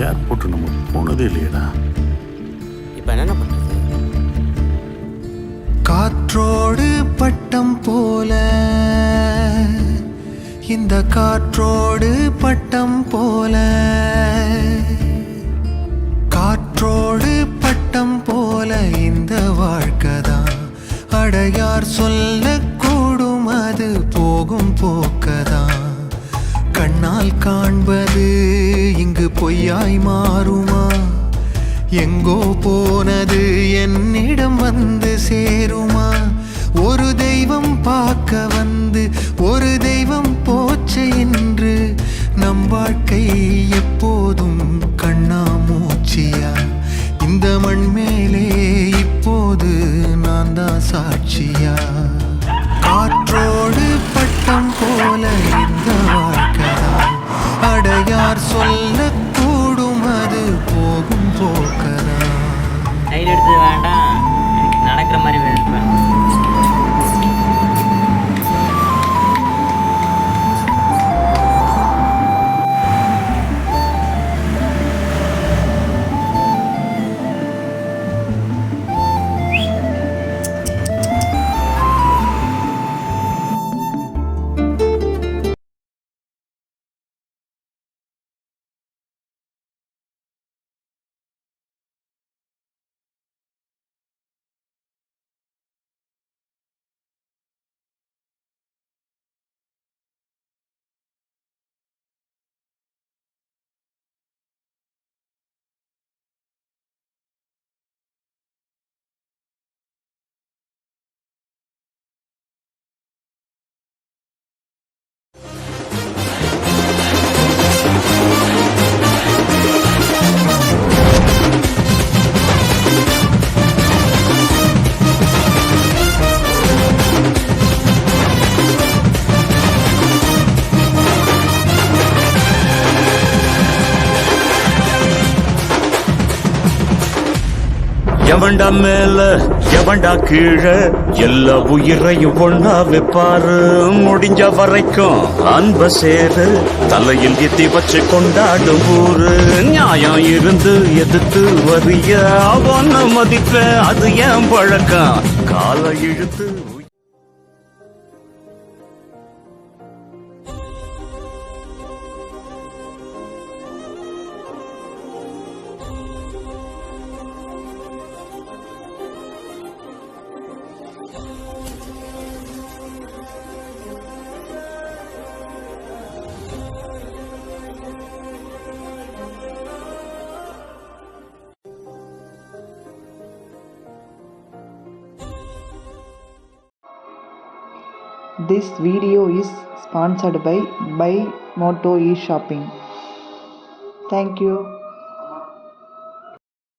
Airport நம்ம போனதே இல்லையடா. இப்போ என்ன பண்ணுறது? காற்றோடு பட்டம் போல, இந்த காற்றோடு பட்டம் போல, காற்றோடு பட்டம் போல இந்த வாழ்க்கைதான். அடையார் சொல்லக்கூடும் அது போகும் போக்கதான். கண்ணால் காண்பது இங்கு பொய்யாய் மாறுமா? எங்கோ போனது என்னிடம் வந்து சேருமா? ஒரு தெய்வம் பார்க்க வந்து ஒரு தெய்வம் போச்சு என்று நம் வாழ்க்கை எப்போதும் கண்ணாமூச்சியா? இந்த மண் மேலே இப்போது நான் தான் சாட்சியா? காற்றோடு பட்டம் போல இந்த வாழ்க்கைதான். அடையார் சொல்லக்கூடும் அது போகும் போக்கதான். கையில் எடுத்து வேண்டாம், எனக்கு நடக்கிற மாதிரி வேணும். எவன்டா மேல எவன்டா கீழே எல்லா உயிரையும் ஒன்னா வைப்பாரு. முடிஞ்ச வரைக்கும் அன்ப சேரு தலையில் எத்தி வச்சு கொண்டாடும் ஊரு. நியாயம் இருந்து எதிர்த்து வரிய அவன மதிப்ப அது ஏன் பழக்கம்? காலை இழுத்து This video is sponsored by Buy Moto eShopping. Thank you.